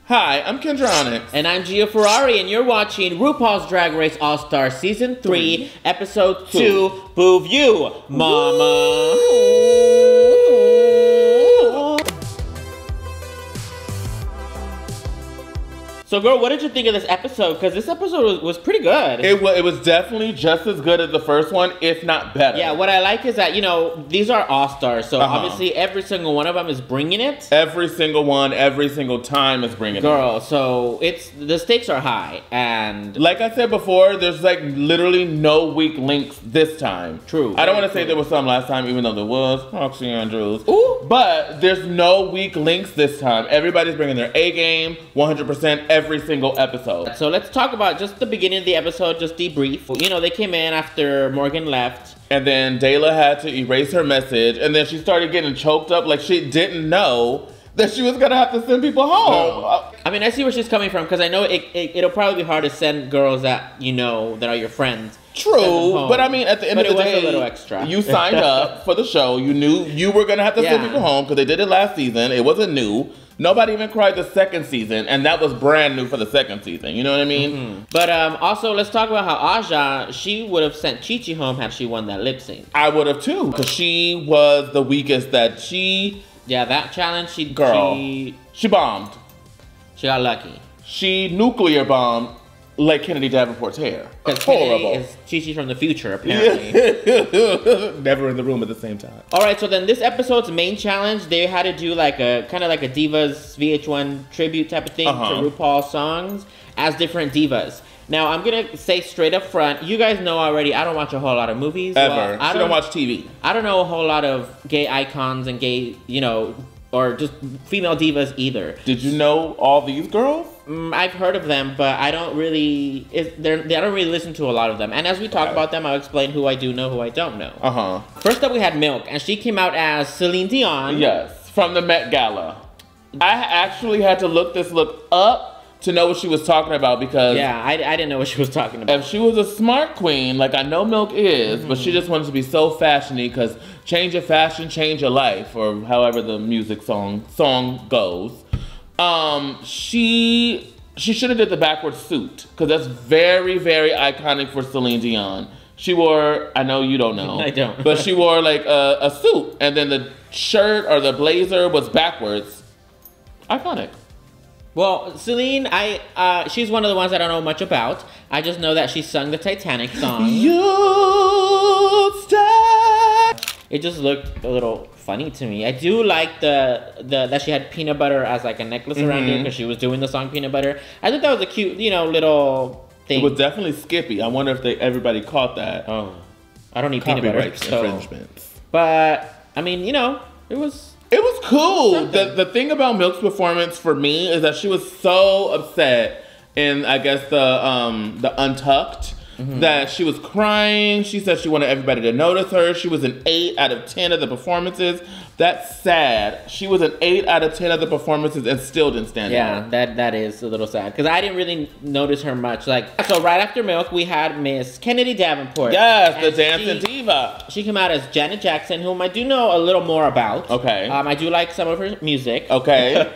Hi, I'm Kendra Onixxx. And I'm Gia Ferrari, and you're watching RuPaul's Drag Race All-Star Season 3, Episode 2, BOUView, Mama. So, girl, what did you think of this episode? Because this episode was pretty good. It was definitely just as good as the first one, if not better. Yeah, what I like is that, you know, these are all-stars. So, obviously, every single one of them is bringing it. Every single one, every single time is bringing it. Girl, so the stakes are high. And like I said before, there's like literally no weak links this time. True. I don't want to say there was some last time, even though there was. Roxy Andrews. Ooh. But there's no weak links this time. Everybody's bringing their A game, 100%. Every single episode. So let's talk about just the beginning of the episode, just debrief. You know, they came in after Morgan left. And then Dayla had to erase her message, and then she started getting choked up like she didn't know that she was gonna have to send people home. I mean, I see where she's coming from, because I know it'll probably be hard to send girls that you know, that are your friends. True, but I mean, at the end of the day, a little extra. You signed up for the show. You knew you were gonna have to send people home, because they did it last season. It wasn't new. Nobody even cried the second season, and that was brand new for the second season. You know what I mean? But also, let's talk about how Aja, she would have sent Chi-Chi home had she won that lip sync. I would have too, because she was the weakest that she... Yeah, that challenge, she bombed. She got lucky. She nuclear bombed like Kennedy Davenport's hair. Because Kennedy is Chi-Chi from the future, apparently. Never in the room at the same time. All right, so then this episode's main challenge, they had to do like a kind of like a Divas VH1 tribute type of thing to RuPaul songs as different divas. Now, I'm gonna say straight up front, you guys know already, I don't watch a whole lot of movies. Ever. I don't watch TV. I don't know a whole lot of gay icons and gay, you know, or just female divas either. Did you know all these girls? I've heard of them, but I don't really. I don't really listen to a lot of them. And as we talk about them, I'll explain who I do know, who I don't know. First up, we had Milk, and she came out as Celine Dion. Yes, from the Met Gala. I actually had to look this look up to know what she was talking about, because I didn't know what she was talking about. If she was a smart queen, like I know Milk is, but she just wanted to be so fashiony, because change your fashion, change your life, or however the music song goes. She should have did the backwards suit, because that's very, very iconic for Celine Dion. She wore, I know you don't know. I don't. But she wore like a suit, and then the shirt or the blazer was backwards. Iconic. Well, Celine, she's one of the ones I don't know much about. I just know that she sung the Titanic song. You stay. It just looked a little funny to me. I do like that she had peanut butter as like a necklace around her, because she was doing the song Peanut Butter. I thought that was a cute, you know, little thing. It was definitely Skippy. I wonder if everybody caught that. Oh, I don't need peanut butter. Infringements. But I mean, you know, it was cool. The thing about Milk's performance for me is that she was so upset in, I guess, the Untucked, that she was crying. She said she wanted everybody to notice her. She was an 8 out of 10 of the performances. That's sad. She was an 8 out of 10 of the performances and still didn't stand out. Yeah, that is a little sad, because I didn't really notice her much. Like, so right after Milk, we had Miss Kennedy Davenport. Yes, the dancing diva. She came out as Janet Jackson, whom I do know a little more about. Okay. I do like some of her music. Okay.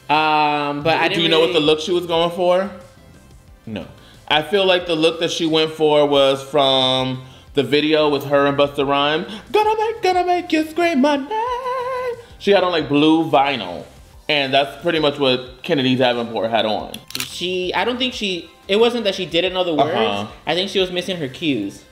But I didn't. Do you know what the look she was going for? No. I feel like the look that she went for was from the video with her and Busta Rhymes. Gonna make you scream my name. She had on like blue vinyl, and that's pretty much what Kennedy Davenport had on. I don't think it wasn't that she didn't know the words. I think she was missing her cues.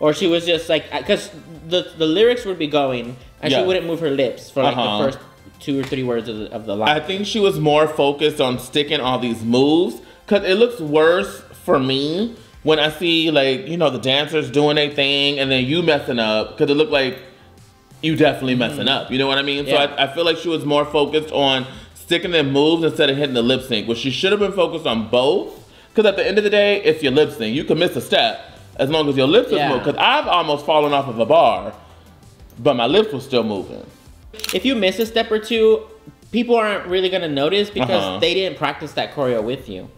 Or she was just like, because the lyrics would be going, and she wouldn't move her lips for like the first 2 or 3 words of the line. I think she was more focused on sticking all these moves, because it looks worse for me when I see, like, you know, the dancers doing their thing and then you messing up, because it looked like you definitely messing up. You know what I mean? Yeah. So I feel like she was more focused on sticking their moves instead of hitting the lip sync, which she should have been focused on both, because at the end of the day, it's your lip sync. You can miss a step as long as your lips is moving, because I've almost fallen off of a bar, but my lips were still moving. If you miss a step or two, people aren't really going to notice, because they didn't practice that choreo with you.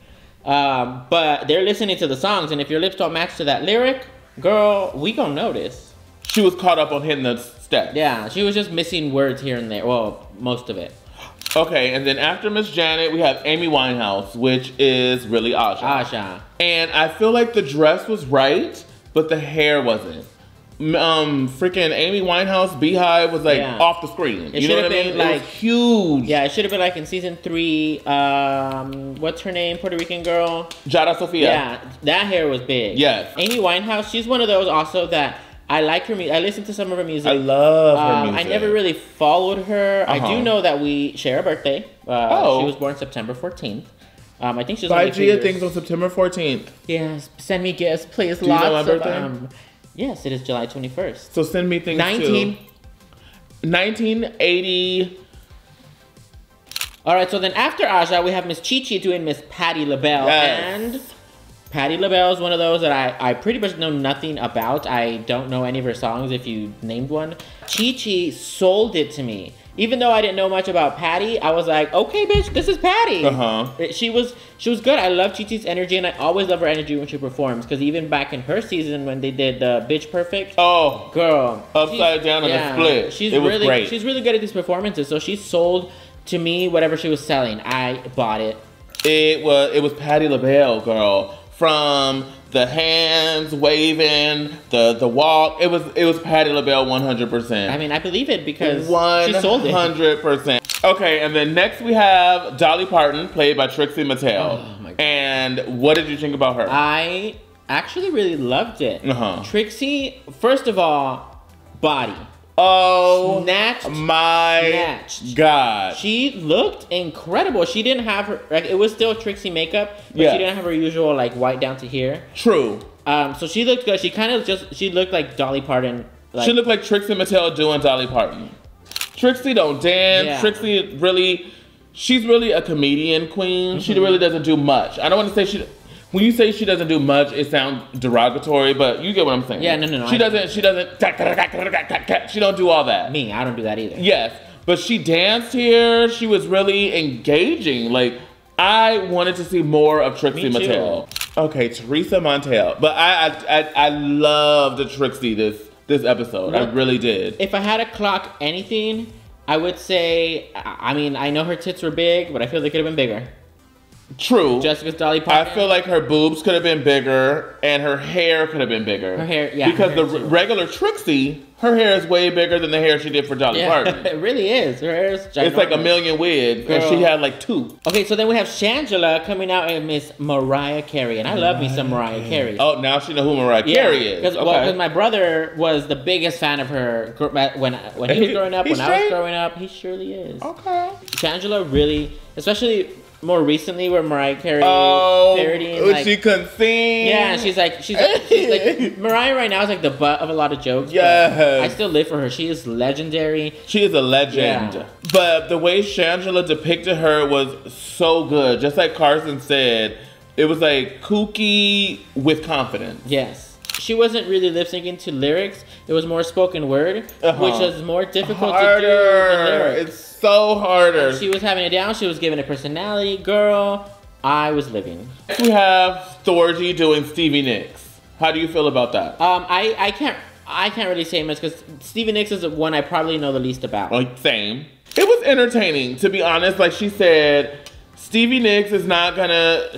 But they're listening to the songs, and if your lips don't match to that lyric, girl, we gonna notice. She was caught up on hitting the step. Yeah, she was just missing words here and there. Well, most of it. Okay, and then after Miss Janet, we have Amy Winehouse, which is really Aja. And I feel like the dress was right, but the hair wasn't. Freaking Amy Winehouse Beehive was like off the screen. You know what I mean? Like, it was huge. Yeah, it should have been like in season 3. What's her name? Puerto Rican girl. Jada Sophia. Yeah, that hair was big. Yes. Amy Winehouse. She's one of those also that I like her music. I listen to some of her music. I love her music. I never really followed her. I do know that we share a birthday. She was born September 14th. I think she's Buy Gia things on September 14th. Yes, send me gifts, please. Do you know my birthday? Yes, it is July 21st. So send me things too. 1980. All right, so then after Aja, we have Miss Chi Chi doing Miss Patti LaBelle. Yes. And Patti LaBelle is one of those that I pretty much know nothing about. I don't know any of her songs if you named one. Chi Chi sold it to me. Even though I didn't know much about Patti, I was like, okay, bitch, this is Patti. She was good. I love Chi Chi's energy, and I always love her energy when she performs. Because even back in her season when they did Bitch Perfect, oh, girl, upside down in a split. It was great. She's really good at these performances. So she sold to me whatever she was selling. I bought it. It was Patti LaBelle, girl. From the hands waving, the walk, it was Patti LaBelle 100%. I mean, I believe it because she sold it. 100%. Okay, and then next we have Dolly Parton, played by Trixie Mattel. Oh my God. And what did you think about her? I actually really loved it. Trixie, first of all, body. Oh, snatched my God. She looked incredible. She didn't have her, like, it was still Trixie makeup, but she didn't have her usual, like, white down to here. True. So she looked good. She kind of she looked like Dolly Parton. Like, she looked like Trixie Mattel doing Dolly Parton. Trixie don't dance. Yeah. Trixie really, she's really a comedian queen. She really doesn't do much. I don't want to say when you say she doesn't do much, it sounds derogatory, but you get what I'm saying. Yeah, no. She doesn't, she don't do all that. Me, I don't do that either. Yes, but she danced here. She was really engaging. Like, I wanted to see more of Trixie Mattel. Okay, Teresa Montel. But I loved the Trixie this episode. I really did. If I had to clock anything, I would say, I mean, I know her tits were big, but I feel they could have been bigger. True. Jessica's Dolly Parton. I feel like her boobs could have been bigger and her hair could have been bigger. Her hair, yeah. Because the regular Trixie, her hair is way bigger than the hair she did for Dolly Parton. It really is. Her hair is ginormous. It's like a million wigs, and she had like 2. Okay, so then we have Shangela coming out as Miss Mariah Carey, and I love me some Mariah Carey. Oh, now she know who Mariah Carey is. Because my brother was the biggest fan of her when he was growing up, when I was growing up. He surely is. Okay. Shangela really, especially more recently, where Mariah Carey parodying, like, she couldn't sing. Yeah, she's like Mariah right now is like the butt of a lot of jokes. Yes. I still live for her. She is legendary. She is a legend. Yeah. But the way Shangela depicted her was so good. Just like Carson said, it was like kooky with confidence. Yes. She wasn't really lip syncing to lyrics. It was more spoken word, which is more difficult to do than lyrics. It's so harder. And she was having it down. She was giving it personality. Girl, I was living. Next we have Thorgy doing Stevie Nicks. How do you feel about that? I can't really say much because Stevie Nicks is the one I probably know the least about. Like, same. It was entertaining, to be honest. Like she said, Stevie Nicks is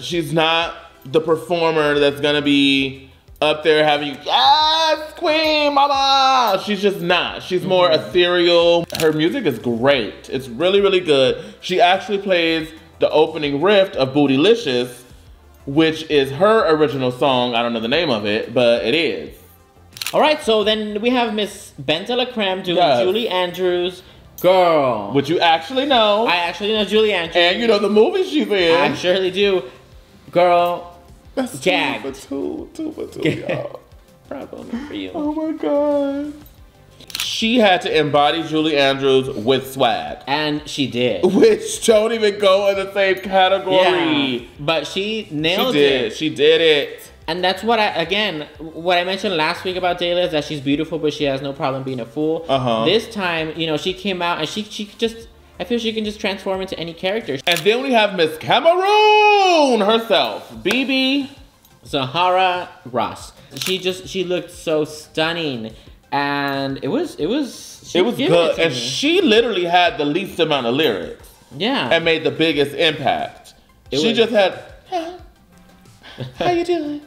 she's not the performer that's gonna be up there having, yes, queen, mama. She's just not. She's more ethereal. Her music is great. It's really, really good. She actually plays the opening riff of Bootylicious, which is her original song. I don't know the name of it, but it is. All right, so then we have Miss Bente La Creme doing Julie Andrews. Girl. Which you actually know. I actually know Julie Andrews. And you know the movie she's in. I surely do. Girl. That's gagged. 2 for 2, y'all. Problem for you. Oh my God. She had to embody Julie Andrews with swag. And she did. Which don't even go in the same category. Yeah, but she nailed it. She did it. And that's what I mentioned last week about Dayla is that she's beautiful, but she has no problem being a fool. This time, you know, she came out and she just, I feel she can just transform into any character. And then we have Miss Cameroon herself, BB Zahara Ross. She looked so stunning, and it was good. And she literally had the least amount of lyrics. Yeah. And made the biggest impact. She just had, how you doing?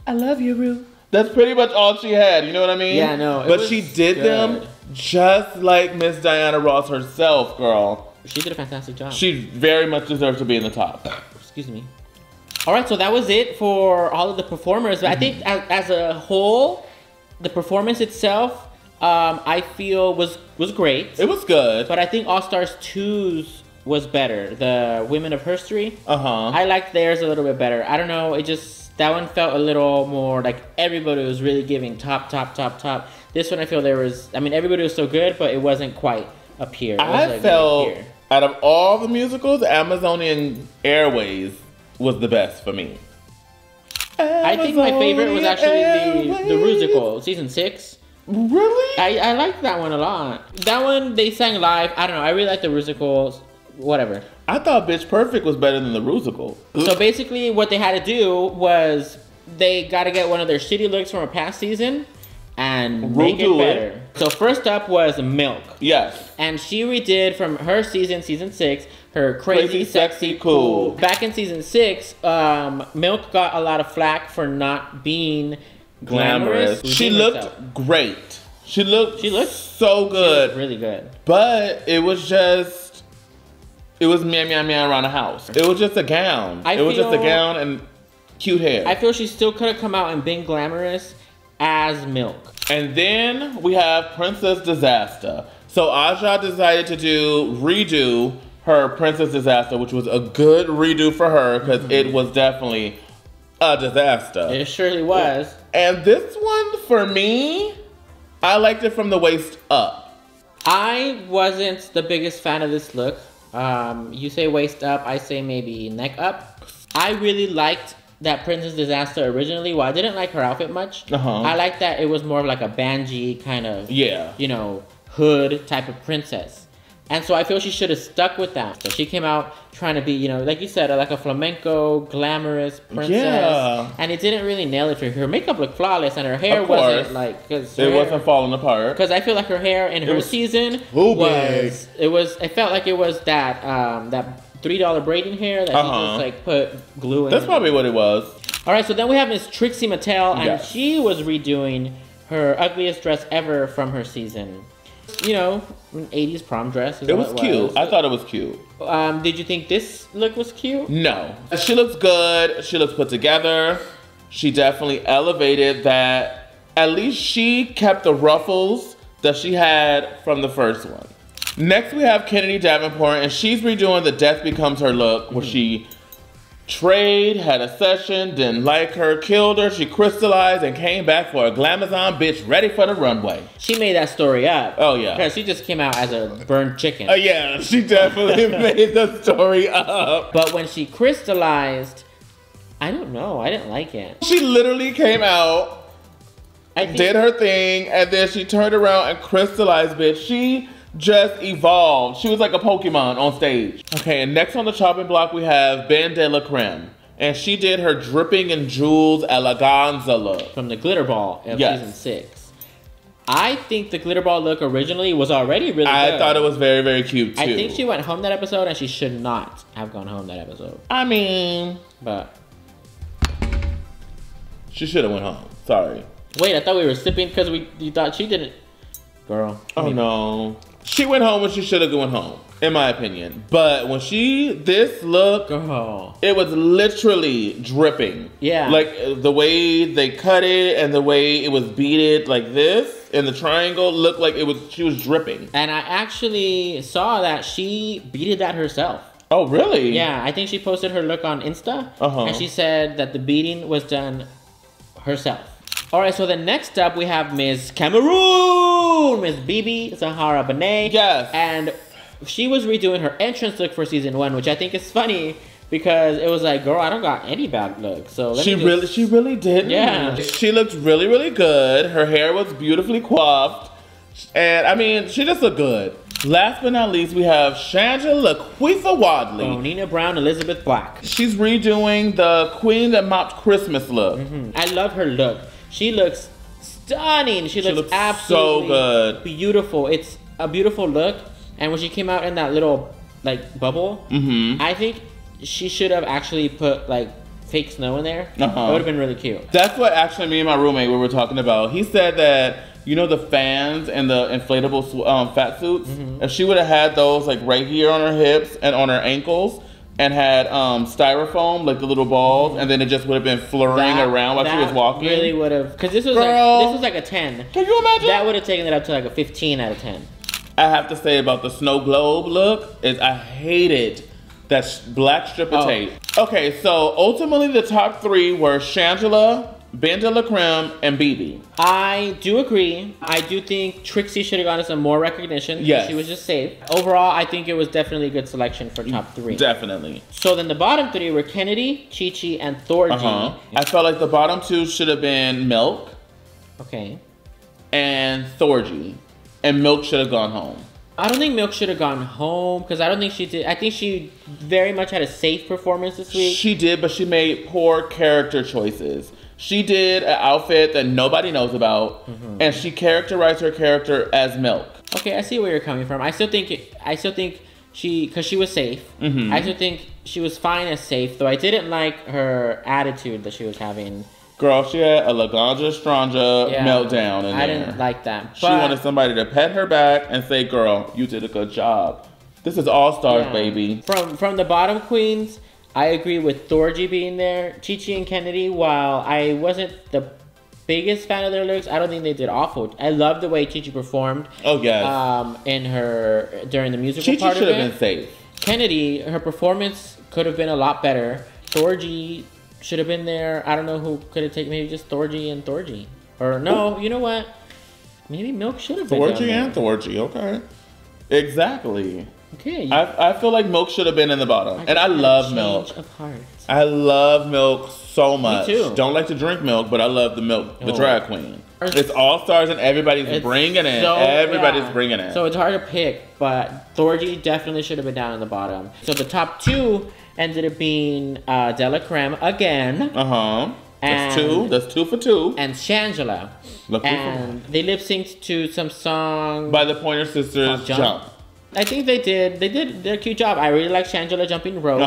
I love you, Ru. That's pretty much all she had, you know what I mean? Yeah, no. But she did them just like Miss Diana Ross herself, girl. She did a fantastic job. She very much deserves to be in the top. Excuse me. All right, so that was it for all of the performers. But I think as a whole, the performance itself, I feel was great. It was good. But I think All Stars 2's was better. The Women of History. Uh-huh. I liked theirs a little bit better. I don't know. It just, that one felt a little more like everybody was really giving top. This one I feel there was, I mean, everybody was so good, but it wasn't quite up here. I felt, out of all the musicals, Amazonian Airways was the best for me. I think my favorite was actually the Rusical, season 6. Really? I liked that one a lot. That one, they sang live. I don't know. I really like the Rusicals. Whatever. I thought Bitch Perfect was better than the Rusical. So basically what they had to do was they got to get one of their shitty looks from a past season and make it better. So first up was Milk. Yes. And she redid from her season 6, her Crazy Sexy Cool. Back in season 6, Milk got a lot of flack for not being glamorous. She looked great. She looked so good. She looked really good. But it was just, it was meow around the house. It was just a gown. It was just a gown and cute hair. I feel she still could have come out and been glamorous as Milk. And then we have Princess Disaster. So Aja decided to redo her Princess Disaster, which was a good redo for her because it was definitely a disaster. It surely was. And this one, for me, I liked it from the waist up. I wasn't the biggest fan of this look. You say waist up, I say maybe neck up. I really liked that Princess Disaster originally. Well, I didn't like her outfit much. I liked that it was more of like a banji kind of, you know, hood type of princess. And so I feel she should have stuck with that. So she came out trying to be, you know, like you said, like a flamenco, glamorous princess. Yeah. And it didn't really nail it for her. Her makeup looked flawless and her hair wasn't like... It wasn't falling apart. Because I feel like her hair in her season was... It felt like it was that that $3 braiding hair that he just like put glue in. That's probably what it was. All right, so then we have Miss Trixie Mattel, and she was redoing her ugliest dress ever from her season. You know, an 80s prom dress. It was cute. I thought it was cute. Did you think this look was cute? No. She looks good. She looks put together. She definitely elevated that. At least she kept the ruffles that she had from the first one. Next we have Kennedy Davenport, and she's redoing the Death Becomes Her look, where she had a session, didn't like her, killed her, she crystallized and came back for a glamazon bitch ready for the runway. She made that story up. Oh yeah. Because she just came out as a burned chicken. Yeah, she definitely made the story up. But when she crystallized, I don't know, I didn't like it. She literally came out, did her thing, and then she turned around and crystallized, bitch. She just evolved. She was like a Pokemon on stage. Okay, and next on the chopping block we have Ben de la Creme. And she did her dripping in jewels eleganza look. From the glitter ball of season 6. I think the glitter ball look originally was already really good. I thought it was very, very cute too. I think she went home that episode and she should not have gone home that episode. I mean... But... she should have went home. Sorry. Wait, I thought we were sipping because you thought she didn't... Girl. Oh no. She went home when she should have gone home, in my opinion. But when this look, it was literally dripping. Yeah. Like the way they cut it and the way it was beaded like this in the triangle looked like she was dripping. And I actually saw that she beaded that herself. Oh, really? Yeah, I think she posted her look on Insta. And she said that the beading was done herself. All right, so then next up we have Miss Cameroon, Miss Bibi Zahara Benet. Yes. And she was redoing her entrance look for season 1, which I think is funny because it was like, girl, I don't got any bad looks. So she really did. Yeah. She looked really, really good. Her hair was beautifully coiffed. And I mean, she just looked good. Last but not least, we have Shangela Laquifa Wadley. Oh, Nina Brown, Elizabeth Black. She's redoing the Queen That Mopped Christmas look. I love her look. She looks stunning. She looks absolutely so good. Beautiful. It's a beautiful look. And when she came out in that little like bubble. I think she should have actually put like fake snow in there. It would have been really cute. That's what actually me and my roommate we were talking about. He said that, you know, the fans and the inflatable fat suits, if she would have had those like right here on her hips and on her ankles and had styrofoam, like the little balls, and then it just would have been flurrying around while she was walking. Really would have, because this was like a 10. Can you imagine? That would have taken it up to like a 15 out of 10. I have to say about the snow globe look is I hated that black strip of tape. Okay, so ultimately the top 3 were Shangela, Ben de la Creme, and BB. I do agree. I do think Trixie should have gotten some more recognition. Yes. She was just safe. Overall, I think it was definitely a good selection for top 3. Definitely. So then the bottom 3 were Kennedy, Chi-Chi, and Thorgy. I felt like the bottom 2 should have been Milk. Okay. And Thorgy. And Milk should have gone home. I don't think Milk should have gone home because I don't think she did. I think she very much had a safe performance this week. She did, but she made poor character choices. She did an outfit that nobody knows about, and she characterized her character as Milk. Okay, I see where you're coming from. I still think she, because she was safe. I still think she was fine as safe, though I didn't like her attitude that she was having. Girl, she had a Laganja Stranja meltdown in there. I didn't like that. She wanted somebody to pet her back and say, girl, you did a good job. This is All Stars, baby. From the bottom queens, I agree with Thorgy being there. Chi-Chi and Kennedy, while I wasn't the biggest fan of their looks, I don't think they did awful. I love the way Chi-Chi performed. Oh, yes. During the musical part of it. Chi-Chi should have been safe. Kennedy, her performance could have been a lot better. Thorgy should have been there. I don't know who could have taken, maybe just Thorgy and Thorgy. Or no, you know what? Maybe Milk should have been Thorgy and Thorgy, okay. Exactly. Okay. I feel like Milk should have been in the bottom. And I love Milk. Of heart. I love Milk so much. Me too. Don't like to drink milk, but I love the Milk, the drag queen. It's All Stars and everybody's bringing it. Everybody's bringing it. So it's hard to pick, but Thorgy definitely should have been down in the bottom. So the top 2 ended up being Della Creme again. That's 2. That's 2 for 2. And Shangela. And they lip synced to some song by the Pointer Sisters, Jump. I think they did a cute job. I really like Shangela jumping rope.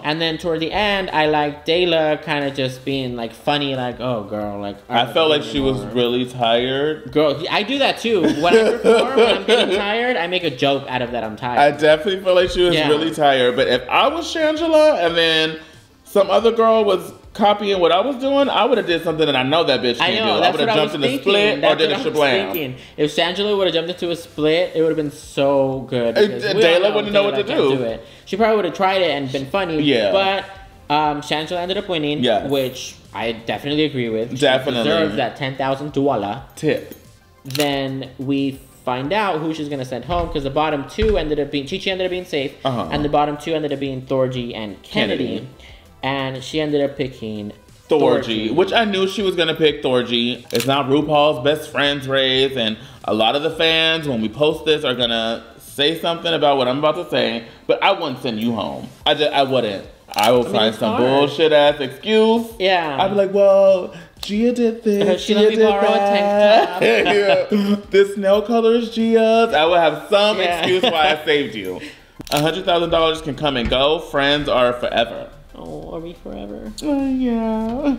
And then toward the end, I like Dela kind of just being like funny, like, oh girl, like. I felt like she was really tired. Girl, I do that too. When I perform, when I'm getting tired, I make a joke out of that I'm tired. I definitely feel like she was really tired. But if I was Shangela and then some other girl was copying what I was doing, I would have did something that I know that bitch can't do. I would have jumped in a split or did a shablam. If Shangela would have jumped into a split, it would have been so good. Dayla wouldn't know what to do. She probably would have tried it and been funny. Yeah. But Shangela ended up winning, which I definitely agree with. Definitely. She deserves that $10,000 tip. Then we find out who she's going to send home, because the bottom 2 ended up being, Chi-Chi ended up being safe, and the bottom 2 ended up being Thorgy and Kennedy. And she ended up picking Thorgy, which I knew she was going to pick Thorgy. It's not RuPaul's best friend's race, and a lot of the fans, when we post this, are going to say something about what I'm about to say, but I wouldn't send you home. I wouldn't. I will find some bullshit-ass excuse. Yeah. I'd be like, well, Gia did this, she let me borrow a tank top. This nail color is Gia's. I would have some excuse why I saved you. $100,000 can come and go. Friends are forever. Oh, are we forever? Yeah.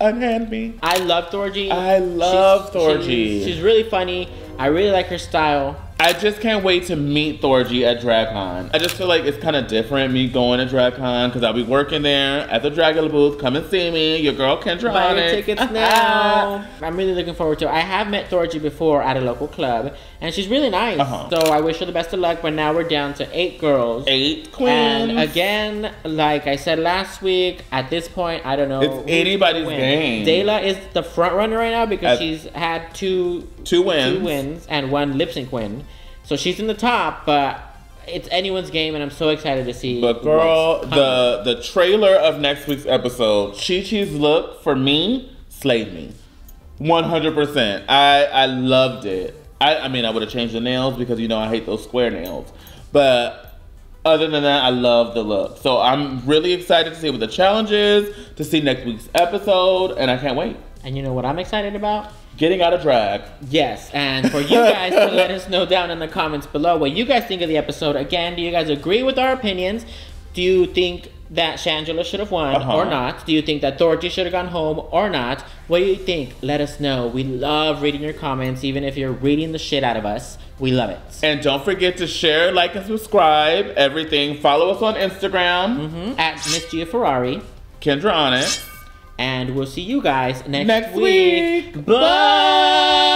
Unhand me. I love Thorgy. I love Thorgy. She's really funny. I really like her style. I just can't wait to meet Thorgy at DragCon. I just feel like it's kind of different me going to DragCon because I'll be working there at the Dragula booth. Come and see me. Your girl Kendra Onixxx. Buy your tickets now. I'm really looking forward to it. I have met Thorgy before at a local club, and she's really nice. So I wish her the best of luck, but now we're down to 8 girls. 8 queens. And again, like I said last week, at this point, I don't know. It's anybody's game. Dela is the front runner right now because she's had two wins and 1 lip sync win. So she's in the top, but it's anyone's game, and I'm so excited to see. But girl, the trailer of next week's episode, Chi-Chi's look, for me, slayed me. 100%. I loved it. I mean, I would have changed the nails because, you know, I hate those square nails. But other than that, I love the look. So I'm really excited to see what the challenge is, to see next week's episode, and I can't wait. And you know what I'm excited about? getting out of drag. Yes, and for you guys to let us know down in the comments below what you guys think of the episode. Again, do you guys agree with our opinions? Do you think that Shangela should have won or not? Do you think that Dorothy should have gone home or not? What do you think? Let us know. We love reading your comments, even if you're reading the shit out of us. We love it. And don't forget to share, like, and subscribe. Everything. Follow us on Instagram. At Miss Gia Ferrari. Kendra Onixxx. And we'll see you guys next week. Bye!